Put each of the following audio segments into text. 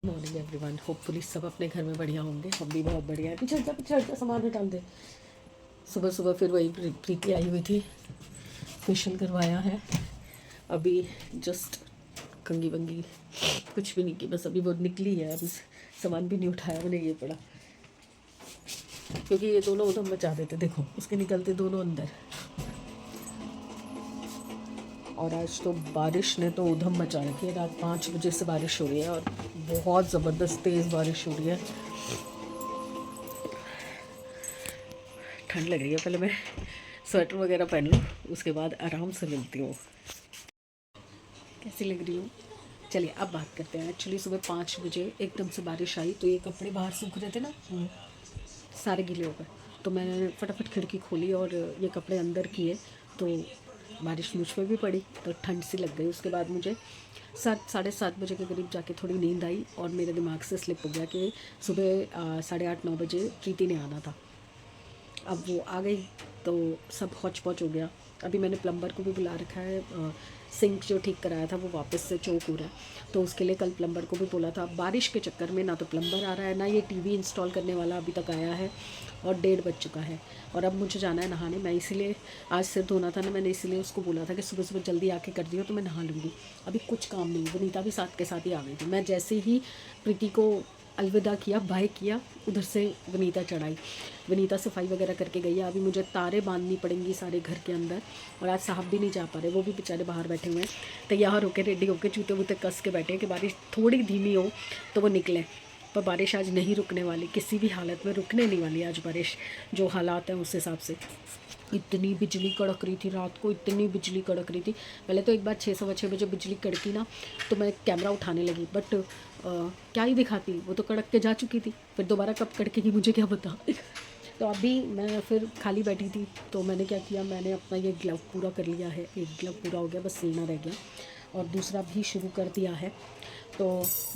Morning everyone, hopefully सब अपने घर में बढ़िया होंगे। हम भी बहुत बढ़िया है। पीछे हट जा सामान हटा दे। सुबह सुबह फिर वही प्रीति आई हुई थी, फेशियल करवाया है। अभी जस्ट कंगी वंगी कुछ भी नहीं की, बस अभी वो निकली है। अभी सामान भी नहीं उठाया मैंने, ये पड़ा क्योंकि ये दोनों उधम मचा देते। देखो उसके निकलते दोनों अंदर। और आज तो बारिश ने तो उधम मचा रखी है। रात 5 बजे से बारिश हो रही है और बहुत ज़बरदस्त तेज़ बारिश हो रही है। ठंड लग रही है। पहले मैं स्वेटर वगैरह पहन लूँ, उसके बाद आराम से मिलती हूँ। कैसी लग रही हूँ? चलिए अब बात करते हैं। एक्चुअली सुबह 5 बजे एकदम से बारिश आई, तो ये कपड़े बाहर सूख रहे थे ना, सारे गीले हो गए। तो मैंने फटाफट खिड़की खोली और ये कपड़े अंदर किए, तो बारिश मुझ पर भी पड़ी, तो ठंड सी लग गई। उसके बाद मुझे 7 साढ़े 7 बजे के करीब जाके थोड़ी नींद आई और मेरे दिमाग से स्लिप हो गया कि सुबह 8:30 9 बजे प्रीति ने आना था। अब वो आ गई तो सब हौच पौच हो गया। अभी मैंने प्लम्बर को भी बुला रखा है। सिंक जो ठीक कराया था वो वापस से चौक हो रहा है, तो उसके लिए कल प्लम्बर को भी बोला था। बारिश के चक्कर में ना तो प्लम्बर आ रहा है, ना ये टीवी इंस्टॉल करने वाला अभी तक आया है, और 1:30 बज चुका है। और अब मुझे जाना है नहाने। मैं इसीलिए आज सिर धोना था ना, मैंने इसीलिए उसको बोला था कि सुबह सुबह जल्दी आके कर दियो तो मैं नहा लूँगी। अभी कुछ काम नहीं। वनीता भी साथ के साथ ही आ गई थी। मैं जैसे ही प्रीति को अलविदा किया, बाय किया, उधर से वनीता चढ़ाई। वनीता सफाई वगैरह करके गई है। अभी मुझे तारे बांधनी पड़ेंगी सारे घर के अंदर। और आज साहब भी नहीं जा पा रहे, वो भी बेचारे बाहर बैठे हुए हैं, तैयार होकर रेडी होकर जूते वूते कस के बैठे हैं कि बारिश थोड़ी धीमी हो तो वो निकलें। पर बारिश आज नहीं रुकने वाली, किसी भी हालत में रुकने नहीं वाली आज बारिश। जो हालात हैं उस हिसाब से। इतनी बिजली कड़क रही थी रात को, इतनी बिजली कड़क रही थी। पहले तो एक बार 6 सवा 6 बजे बिजली कड़की ना, तो मैं कैमरा उठाने लगी, बट क्या ही दिखाती, वो तो कड़क के जा चुकी थी। फिर दोबारा कब कड़केगी मुझे क्या पता। तो अभी मैं फिर खाली बैठी थी, तो मैंने क्या किया, मैंने अपना ये ग्लव पूरा कर लिया है। एक ग्लव पूरा हो गया, बस सिलना रह गया, और दूसरा भी शुरू कर दिया है। तो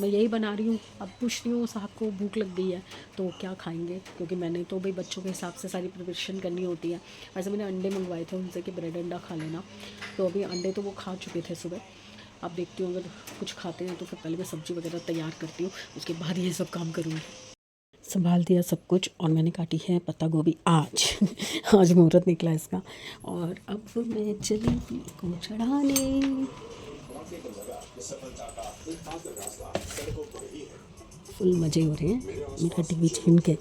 मैं यही बना रही हूँ। अब पूछती हूँ साहब को भूख लग गई है तो क्या खाएंगे, क्योंकि मैंने तो भाई बच्चों के हिसाब से सारी प्रिपरेशन करनी होती है। वैसे मैंने अंडे मंगवाए थे उनसे कि ब्रेड अंडा खा लेना, तो अभी अंडे तो वो खा चुके थे सुबह। अब देखती हूँ अगर कुछ खाते हैं तो फिर पहले मैं सब्ज़ी वगैरह तैयार करती हूँ, उसके बाद ये सब काम करूँगी। संभाल दिया सब कुछ, और मैंने काटी है पत्ता गोभी आज। आज मुहूर्त निकला इसका। और अब मैं चली को चढ़ाने। फुल मज़े हो रहे हैं मेरा टीवी छीन के।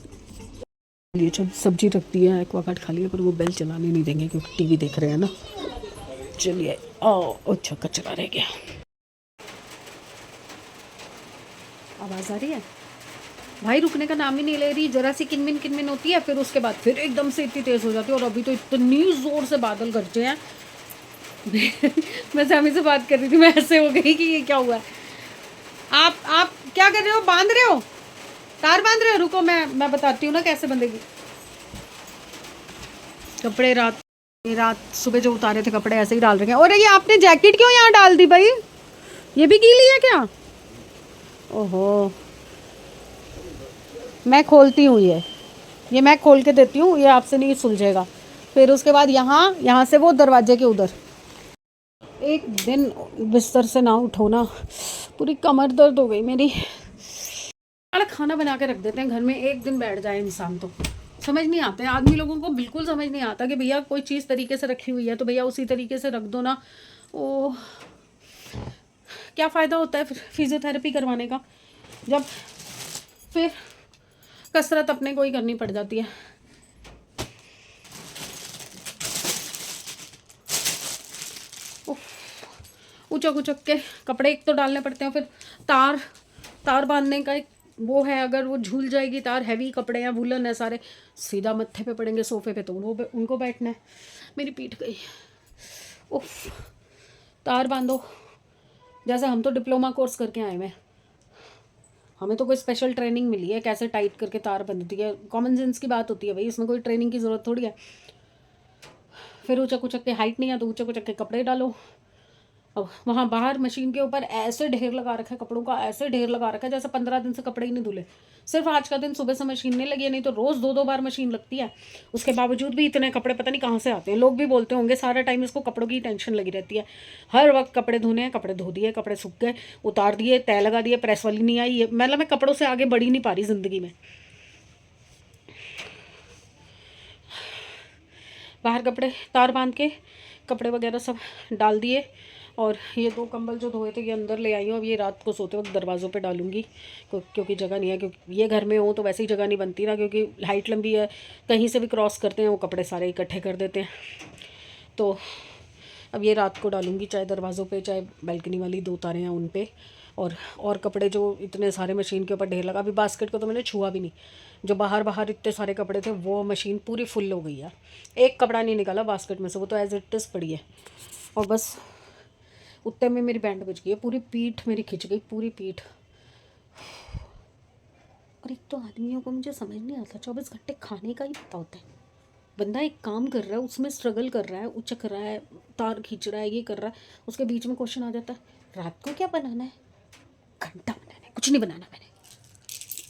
ये जब सब्जी रखती है एक्वागार्ड खा लिया, पर वो बेल चलाने नहीं देंगे क्योंकि टीवी देख रहे हैं ना। चलिए आओ। अच्छा कचरा रह गया। आवाज़ आ रही है भाई, रुकने का नाम ही नहीं ले रही। जरा सी किनमिन किनमिन होती है, फिर उसके बाद फिर एकदम से इतनी तेज़ हो जाती है। और अभी तो इतनी ज़ोर से बादल गरजे हैं। मैं सामी से बात कर रही थी, मैं ऐसे हो गई कि ये क्या हुआ है। आप क्या कर रहे हो? बांध रहे हो? तार बांध रहे हो? रुको मैं बताती हूँ ना कैसे बंधेगी। कपड़े रात सुबह जो उतारे थे कपड़े ऐसे ही डाल रखे हैं। और ये आपने जैकेट क्यों यहाँ डाल दी भाई? ये भी गीली है क्या? ओहो, मैं खोलती हूँ ये मैं खोल के देती हूँ, ये आपसे नहीं सुलझेगा। फिर उसके बाद यहाँ से वो दरवाजे के उधर। एक दिन बिस्तर से ना उठो ना, पूरी कमर दर्द हो गई मेरी। खाना बना के रख देते हैं घर में, एक दिन बैठ जाए इंसान तो समझ नहीं आता है। आदमी लोगों को बिल्कुल समझ नहीं आता कि भैया कोई चीज़ तरीके से रखी हुई है तो भैया उसी तरीके से रख दो ना। ओ, क्या फ़ायदा होता है फिर फिजियोथेरेपी करवाने का, जब फिर कसरत अपने को ही करनी पड़ जाती है। उचक उचक के कपड़े एक तो डालने पड़ते हैं, फिर तार बांधने का एक वो है। अगर वो झूल जाएगी तार, हैवी कपड़े हैं, वुलन है सारे, सीधा मत्थे पे पड़ेंगे सोफे पे, तो उनको बैठना है। मेरी पीठ गई। उफ, तार बांधो। जैसे हम तो डिप्लोमा कोर्स करके आए हैं, हमें तो कोई स्पेशल ट्रेनिंग मिली है कैसे टाइट करके तार बंधती है। कॉमन सेंस की बात होती है भाई, इसमें कोई ट्रेनिंग की ज़रूरत थोड़ी है। फिर ऊँचक उचक के, हाइट नहीं है तो ऊँचक उचक के कपड़े डालो। अब वहाँ बाहर मशीन के ऊपर ऐसे ढेर लगा रखा है कपड़ों का, ऐसे ढेर लगा रखा है जैसे 15 दिन से कपड़े ही नहीं धुले। सिर्फ आज का दिन सुबह से मशीन नहीं लगी है, नहीं तो रोज़ 2-2 बार मशीन लगती है। उसके बावजूद भी इतने कपड़े पता नहीं कहाँ से आते हैं। लोग भी बोलते होंगे सारा टाइम इसको कपड़ों की टेंशन लगी रहती है। हर वक्त कपड़े धोने हैं, कपड़े धो दिए, कपड़े सूख गए, उतार दिए, तय लगा दिए, प्रेस वाली नहीं आई। मतलब मैं कपड़ों से आगे बढ़ ही नहीं पा रही ज़िंदगी में। बाहर कपड़े तार बांध के कपड़े वगैरह सब डाल दिए, और ये 2 कंबल जो धोए थे ये अंदर ले आई हूँ। अब ये रात को सोते वक्त दरवाज़ों पे डालूंगी, क्योंकि जगह नहीं है। क्योंकि ये घर में हो तो वैसे ही जगह नहीं बनती ना, क्योंकि हाइट लंबी है, कहीं से भी क्रॉस करते हैं वो कपड़े सारे इकट्ठे कर देते हैं। तो अब ये रात को डालूंगी, चाहे दरवाज़ों पे चाहे बालकनी वाली 2 तारें हैं उन पे। और कपड़े जो इतने सारे मशीन के ऊपर ढेर लगा, अभी बास्केट को तो मैंने छुआ भी नहीं। जो बाहर बाहर इतने सारे कपड़े थे वो मशीन पूरी फुल हो गई है। एक कपड़ा नहीं निकाला बास्केट में से, वो तो एज इट इज़ पड़ी है। और बस उतने में मेरी बैंड बज गई है, पूरी पीठ मेरी खिंच गई, पूरी पीठ। और एक तो आदमियों को मुझे समझ नहीं आता, 24 घंटे खाने का ही पता होता है। बंदा एक काम कर रहा है, उसमें स्ट्रगल कर रहा है, उचक रहा है, तार खींच रहा है, ये कर रहा है, उसके बीच में क्वेश्चन आ जाता है रात को क्या बनाना है। घंटा बनाना है, कुछ नहीं बनाना मैंने।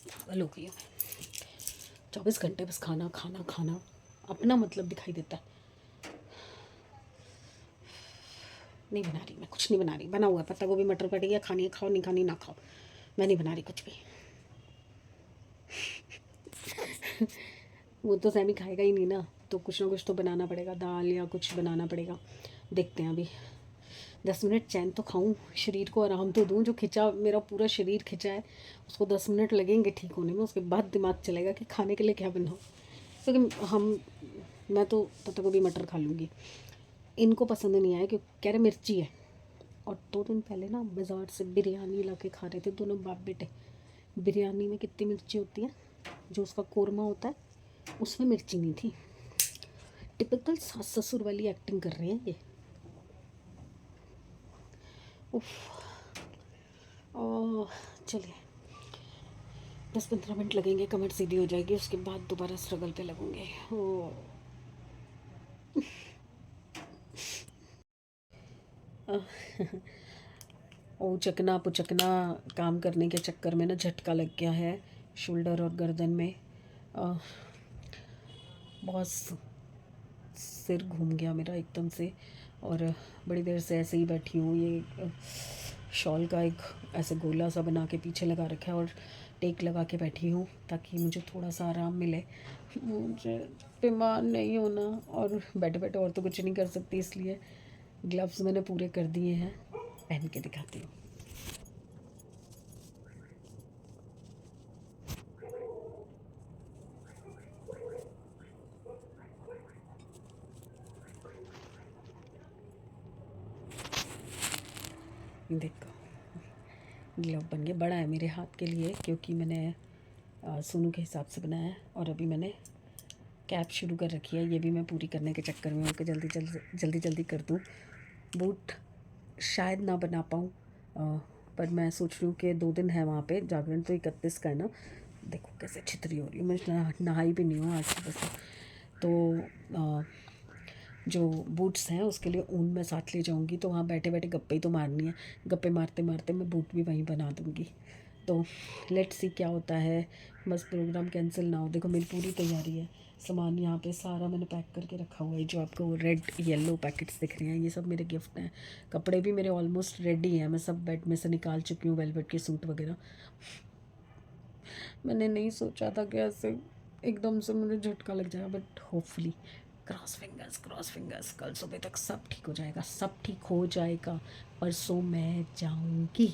पागल हो गई हूँ मैं। 24 घंटे बस खाना खाना खाना, अपना मतलब दिखाई देता है। नहीं बना रही मैं, कुछ नहीं बना रही। बना हुआ पत्ता गोभी मटर पड़ी है, खानी है खाओ, नहीं खानी ना खाओ। मैं नहीं बना रही कुछ भी। वो तो सैमी खाएगा ही नहीं ना, तो कुछ ना कुछ तो बनाना पड़ेगा, दाल या कुछ बनाना पड़ेगा। देखते हैं अभी 10 मिनट चैन तो खाऊं, शरीर को आराम तो दूं। जो खिंचा मेरा पूरा शरीर खिंचा है उसको 10 मिनट लगेंगे ठीक होने में, उसके बाद दिमाग चलेगा कि खाने के लिए क्या बनाऊं। क्योंकि मैं तो पत्ता गोभी मटर खा लूँगी, इनको पसंद नहीं आया क्योंकि कह रहे मिर्ची है। और 2 दिन पहले ना बाज़ार से बिरयानी ला के खा रहे थे दोनों बाप बेटे। बिरयानी में कितनी मिर्ची होती है, जो उसका कोरमा होता है उसमें मिर्ची नहीं थी। टिपिकल सास ससुर वाली एक्टिंग कर रहे हैं ये। उफ। चलिए 10-15 मिनट लगेंगे, कमर सीधी हो जाएगी, उसके बाद दोबारा स्ट्रगल पे लगूंगे। ओ ओ चकना पुचकना काम करने के चक्कर में ना झटका लग गया है शोल्डर और गर्दन में। अ, बहुत सिर घूम गया मेरा एकदम से, और बड़ी देर से ऐसे ही बैठी हूँ। ये शॉल का एक ऐसे गोला सा बना के पीछे लगा रखा है और टेक लगा के बैठी हूँ ताकि मुझे थोड़ा सा आराम मिले। मुझे बीमार नहीं होना, और बैठे बैठे और तो कुछ नहीं कर सकती, इसलिए ग्लव्स मैंने पूरे कर दिए हैं। पहन के दिखाती हूँ। देखो ग्लव बन गया, बड़ा है मेरे हाथ के लिए क्योंकि मैंने सोनू के हिसाब से बनाया है। और अभी मैंने कैप शुरू कर रखी है, ये भी मैं पूरी करने के चक्कर में होकर जल्दी जल्दी जल्दी जल्दी कर दूँ। बूट शायद ना बना पाऊँ, पर मैं सोच रही हूँ कि 2 दिन है वहाँ पे जागरण, तो 31 का है ना। देखो कैसे छितरी हो रही हूँ मैं, नहाई भी नहीं हूँ आज सुबह से। तो जो बूट्स हैं उसके लिए ऊन मैं साथ ले जाऊँगी, तो वहाँ बैठे बैठे गप्पे ही तो मारनी है। गप्पे मारते मारते मैं बूट भी वहीं बना दूँगी। तो लेट्स सी क्या होता है, बस प्रोग्राम कैंसिल ना हो। देखो मेरी पूरी तैयारी है, सामान यहाँ पे सारा मैंने पैक करके रखा हुआ है। जो आपको रेड येलो पैकेट्स दिख रहे हैं ये सब मेरे गिफ्ट हैं। कपड़े भी मेरे ऑलमोस्ट रेडी हैं, मैं सब बेड में से निकाल चुकी हूँ, वेलवेट के सूट वगैरह। मैंने नहीं सोचा था कि ऐसे एकदम से मुझे झटका लग जाएगा, बट होपफुली क्रॉस फिंगर्स कल सुबह तक सब ठीक हो जाएगा, सब ठीक हो जाएगा। परसों मैं जाऊंगी।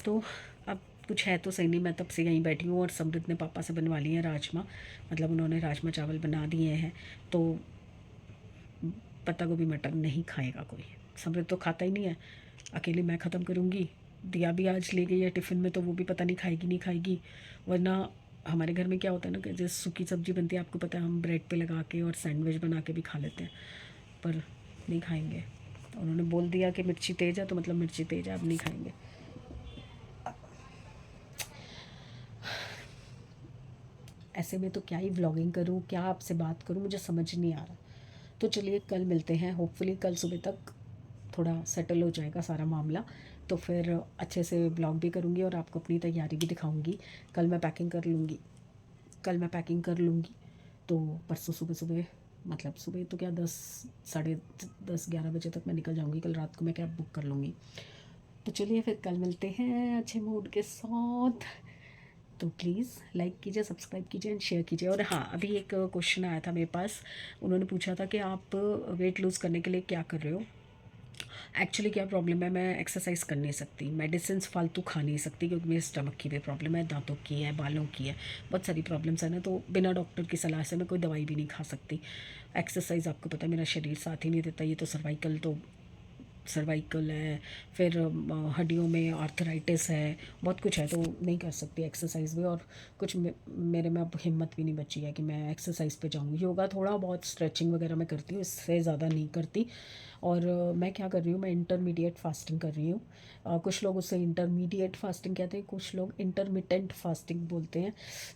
तो अब कुछ है तो सही नहीं, मैं तब से यहीं बैठी हूँ। और समृद्ध ने पापा से बनवा लिए हैं राजमा, मतलब उन्होंने राजमा चावल बना दिए हैं। तो पत्ता गोभी मटर नहीं खाएगा कोई, समृद्ध तो खाता ही नहीं है। अकेले मैं ख़त्म करूँगी। दिया भी आज ले गई है टिफ़िन में, तो वो भी पता नहीं खाएगी नहीं खाएगी। वरना हमारे घर में क्या होता है ना कि जैसे सूखी सब्ज़ी बनती है, आपको पता है, हम ब्रेड पे लगा के और सैंडविच बना के भी खा लेते हैं, पर नहीं खाएंगे। उन्होंने बोल दिया कि मिर्ची तेज़ है तो मतलब मिर्ची तेज़ है, अब नहीं खाएंगे। ऐसे में तो क्या ही व्लॉगिंग करूँ, क्या आपसे बात करूँ, मुझे समझ नहीं आ रहा। तो चलिए कल मिलते हैं, होपफुली कल सुबह तक थोड़ा सेटल हो जाएगा सारा मामला, तो फिर अच्छे से ब्लॉग भी करूँगी और आपको अपनी तैयारी भी दिखाऊँगी। कल मैं पैकिंग कर लूँगी, कल मैं पैकिंग कर लूँगी, तो परसों सुबह सुबह, मतलब सुबह तो क्या 10 साढ़े 10 11 बजे तक मैं निकल जाऊँगी। कल रात को मैं कैब बुक कर लूँगी। तो चलिए फिर कल मिलते हैं अच्छे मूड के साथ। तो प्लीज़ लाइक कीजिए, सब्सक्राइब कीजिए एंड शेयर कीजिए। और हाँ, अभी एक क्वेश्चन आया था मेरे पास, उन्होंने पूछा था कि आप वेट लूज़ करने के लिए क्या कर रहे हो। एक्चुअली क्या प्रॉब्लम है, मैं एक्सरसाइज कर नहीं सकती, मेडिसिन फालतू खा नहीं सकती, क्योंकि मेरे स्टमक की भी प्रॉब्लम है, दांतों की है, बालों की है, बहुत सारी प्रॉब्लम्स है ना। तो बिना डॉक्टर की सलाह से मैं कोई दवाई भी नहीं खा सकती। एक्सरसाइज आपको पता है मेरा शरीर साथ ही नहीं देता। ये तो सर्वाइकल है, फिर हड्डियों में आर्थराइटिस है, बहुत कुछ है, तो नहीं कर सकती एक्सरसाइज भी। और कुछ मेरे में अब हिम्मत भी नहीं बची है कि मैं एक्सरसाइज पे जाऊँ। योगा थोड़ा बहुत, स्ट्रेचिंग वगैरह मैं करती हूँ, इससे ज़्यादा नहीं करती। और मैं क्या कर रही हूँ, मैं इंटरमीडिएट फास्टिंग कर रही हूँ। कुछ लोग उसे इंटरमीडिएट फास्टिंग कहते हैं, कुछ लोग इंटरमिटेंट फास्टिंग बोलते हैं,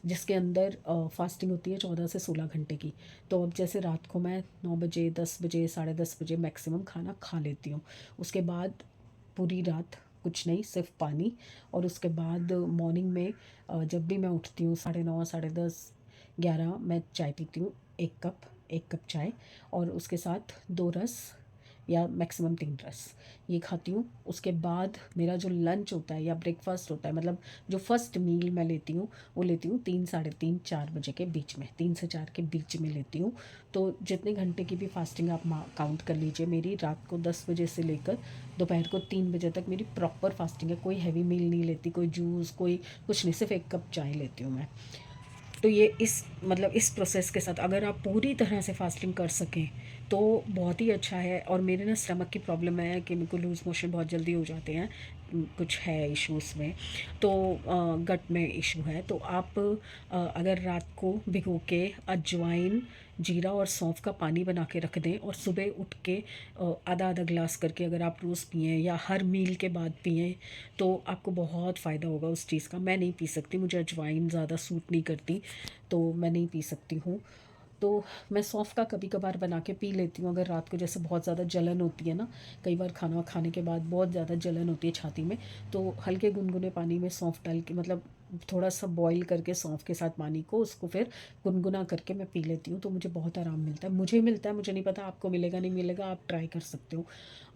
जिसके अंदर फास्टिंग होती है 14 से 16 घंटे की। तो अब जैसे रात को मैं 9 बजे, 10 बजे, साढ़े 10 बजे मैक्सिमम खाना खा लेती हूँ। उसके बाद पूरी रात कुछ नहीं, सिर्फ पानी। और उसके बाद मॉर्निंग में जब भी मैं उठती हूँ 9:30, साढ़े 10, 11, मैं चाय पीती हूँ, 1 कप चाय, और उसके साथ 2 रस या मैक्सिमम 3 रस ये खाती हूँ। उसके बाद मेरा जो लंच होता है या ब्रेकफास्ट होता है, मतलब जो फर्स्ट मील मैं लेती हूँ, वो लेती हूँ 3, साढ़े 3, 4 बजे के बीच में, 3 से 4 के बीच में लेती हूँ। तो जितने घंटे की भी फास्टिंग आप काउंट कर लीजिए, मेरी रात को 10 बजे से लेकर दोपहर को 3 बजे तक मेरी प्रॉपर फास्टिंग है। कोई हैवी मील नहीं लेती, कोई जूस, कोई कुछ नहीं, सिर्फ 1 कप चाय लेती हूँ मैं। तो ये इस मतलब इस प्रोसेस के साथ अगर आप पूरी तरह से फास्टिंग कर सकें तो बहुत ही अच्छा है। और मेरे ना स्टमक की प्रॉब्लम है कि मेरे को लूज़ मोशन बहुत जल्दी हो जाते हैं, कुछ है इश्यूज़ में, तो गट में इशू है। तो आप अगर रात को भिगो के अजवाइन, जीरा और सौंफ का पानी बना के रख दें, और सुबह उठ के आधा आधा ग्लास करके अगर आप रोज़ पिएँ या हर मील के बाद पिएँ, तो आपको बहुत फ़ायदा होगा उस चीज़ का। मैं नहीं पी सकती, मुझे अजवाइन ज़्यादा सूट नहीं करती, तो मैं नहीं पी सकती हूँ। तो मैं सौंफ का कभी कभार बना के पी लेती हूँ, अगर रात को जैसे बहुत ज़्यादा जलन होती है ना, कई बार खाना खाने के बाद बहुत ज़्यादा जलन होती है छाती में, तो हल्के गुनगुने पानी में सौंफ डाल के, मतलब थोड़ा सा बॉईल करके सौंफ के साथ पानी को, उसको फिर गुनगुना करके मैं पी लेती हूँ, तो मुझे बहुत आराम मिलता है। मुझे मिलता है, मुझे नहीं पता आपको मिलेगा नहीं मिलेगा, आप ट्राई कर सकते हो।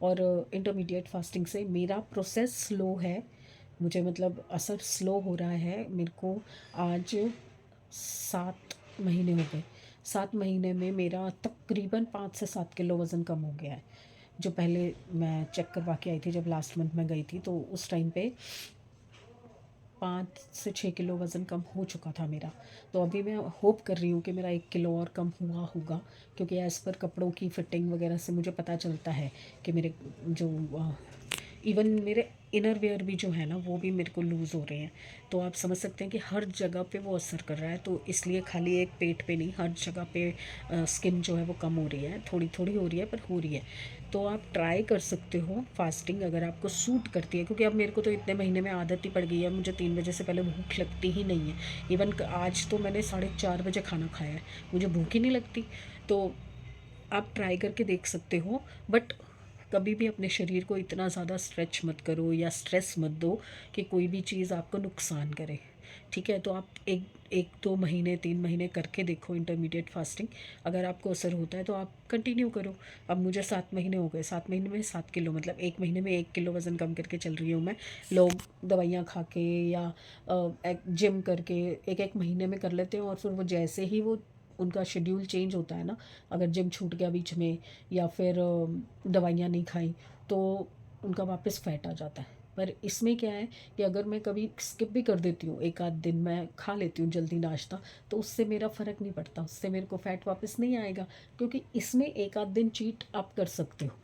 और इंटरमीडिएट फास्टिंग से मेरा प्रोसेस स्लो है, मुझे मतलब असर स्लो हो रहा है मेरे को। आज 7 महीने हो गए, 7 महीने में मेरा तकरीबन 5 से 7 किलो वज़न कम हो गया है। जो पहले मैं चेक करवा के आई थी, जब लास्ट मंथ में गई थी, तो उस टाइम पे 5 से 6 किलो वज़न कम हो चुका था मेरा। तो अभी मैं होप कर रही हूँ कि मेरा 1 किलो और कम हुआ होगा, क्योंकि एज़ पर कपड़ों की फिटिंग वगैरह से मुझे पता चलता है कि मेरे जो इवन मेरे इनर वेयर भी जो है ना, वो भी मेरे को लूज़ हो रहे हैं। तो आप समझ सकते हैं कि हर जगह पे वो असर कर रहा है। तो इसलिए खाली एक पेट पे नहीं, हर जगह पे स्किन जो है वो कम हो रही है, थोड़ी थोड़ी हो रही है पर हो रही है। तो आप ट्राई कर सकते हो फास्टिंग, अगर आपको सूट करती है, क्योंकि अब मेरे को तो इतने महीने में आदत ही पड़ गई है, मुझे 3 बजे से पहले भूख लगती ही नहीं है। इवन आज तो मैंने 4:30 बजे खाना खाया है, मुझे भूख ही नहीं लगती। तो आप ट्राई करके देख सकते हो, बट कभी भी अपने शरीर को इतना ज़्यादा स्ट्रेच मत करो या स्ट्रेस मत दो कि कोई भी चीज़ आपको नुकसान करे। ठीक है, तो आप एक 1 2 महीने 3 महीने करके देखो इंटरमीडिएट फास्टिंग, अगर आपको असर होता है तो आप कंटिन्यू करो। अब मुझे 7 महीने हो गए, 7 महीने में 7 किलो, मतलब 1 महीने में 1 किलो वज़न कम करके चल रही हूँ मैं। लोग दवाइयाँ खा के या जिम करके एक एक महीने में कर लेते हैं, और फिर वो जैसे ही वो उनका शेड्यूल चेंज होता है ना, अगर जिम छूट गया बीच में या फिर दवाइयाँ नहीं खाई, तो उनका वापस फैट आ जाता है। पर इसमें क्या है कि अगर मैं कभी स्किप भी कर देती हूँ, एक आध दिन मैं खा लेती हूँ जल्दी नाश्ता, तो उससे मेरा फ़र्क नहीं पड़ता, उससे मेरे को फ़ैट वापस नहीं आएगा, क्योंकि इसमें एक आध दिन चीट आप कर सकते हो।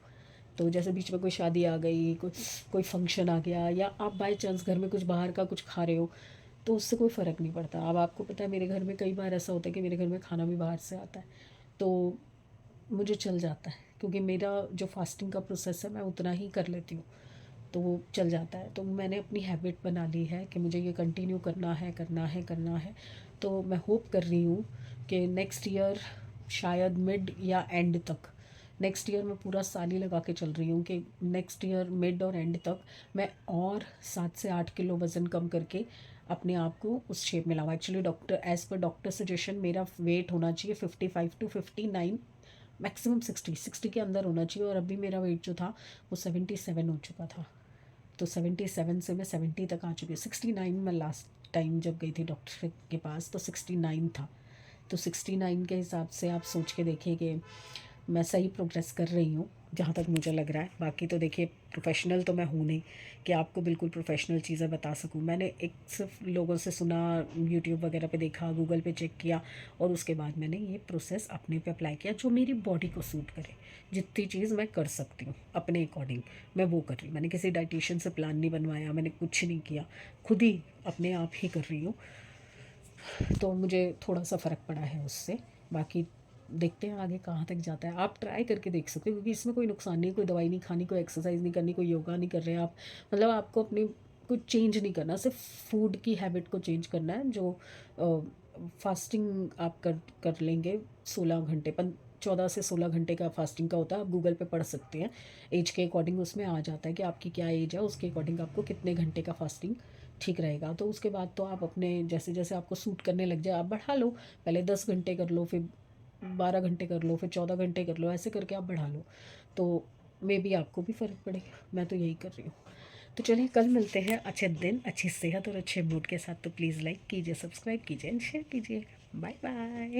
तो जैसे बीच में कोई शादी आ गई, कोई कोई फंक्शन आ गया, या आप बाय चांस घर में कुछ बाहर का कुछ खा रहे हो, तो उससे कोई फ़र्क नहीं पड़ता। अब आपको पता है मेरे घर में कई बार ऐसा होता है कि मेरे घर में खाना भी बाहर से आता है, तो मुझे चल जाता है, क्योंकि मेरा जो फास्टिंग का प्रोसेस है मैं उतना ही कर लेती हूँ, तो वो चल जाता है। तो मैंने अपनी हैबिट बना ली है कि मुझे ये कंटिन्यू करना है, करना है, करना है। तो मैं होप कर रही हूँ कि नेक्स्ट ईयर शायद मिड या एंड तक। नेक्स्ट ईयर मैं पूरा साल ही लगा के चल रही हूँ कि नेक्स्ट ईयर मिड और एंड तक मैं और 7 से 8 किलो वज़न कम करके अपने आप को उस शेप में लाऊँ। Actually doctor as per doctor suggestion मेरा वेट होना चाहिए 55 to 59, मैक्सिमम 60 के अंदर होना चाहिए। और अभी मेरा वेट जो था वो 77 हो चुका था। तो 77 से मैं 70 तक आ चुकी हूँ। 69 में लास्ट टाइम जब गई थी डॉक्टर के पास तो 69 था। तो 69 के हिसाब से आप सोच के देखिए कि मैं सही प्रोग्रेस कर रही हूँ जहाँ तक मुझे लग रहा है। बाकी तो देखिए प्रोफेशनल तो मैं हूँ नहीं कि आपको बिल्कुल प्रोफेशनल चीज़ें बता सकूँ। मैंने एक सिर्फ लोगों से सुना, यूट्यूब वगैरह पे देखा, गूगल पे चेक किया और उसके बाद मैंने ये प्रोसेस अपने पे अप्लाई किया जो मेरी बॉडी को सूट करे। जितनी चीज़ मैं कर सकती हूँ अपने अकॉर्डिंग मैं वो कर रही हूँ। मैंने किसी डाइटिशियन से प्लान नहीं बनवाया, मैंने कुछ नहीं किया, खुद ही अपने आप ही कर रही हूँ। तो मुझे थोड़ा सा फ़र्क पड़ा है उससे। बाकी देखते हैं आगे कहाँ तक जाता है। आप ट्राई करके देख सकते हो क्योंकि इसमें कोई नुकसान नहीं, कोई दवाई नहीं खानी, कोई एक्सरसाइज नहीं करनी, कोई योगा नहीं कर रहे हैं आप। मतलब आपको अपनी कुछ चेंज नहीं करना, सिर्फ फूड की हैबिट को चेंज करना है। जो फास्टिंग आप कर लेंगे 16 घंटे 14 से 16 घंटे का फास्टिंग का होता है। आप गूगल पे पढ़ सकते हैं, एज के अकॉर्डिंग उसमें आ जाता है कि आपकी क्या एज है, उसके अकॉर्डिंग आपको कितने घंटे का फास्टिंग ठीक रहेगा। तो उसके बाद तो आप अपने जैसे जैसे आपको सूट करने लग जाए आप बढ़ा लो। पहले 10 घंटे कर लो, फिर 12 घंटे कर लो, फिर 14 घंटे कर लो, ऐसे करके आप बढ़ा लो। तो मे बी आपको भी फ़र्क पड़ेगा। मैं तो यही कर रही हूँ। तो चलिए कल मिलते हैं अच्छे दिन, अच्छी सेहत और अच्छे मूड के साथ। तो प्लीज़ लाइक कीजिए, सब्सक्राइब कीजिए एंड शेयर कीजिए। Bye bye.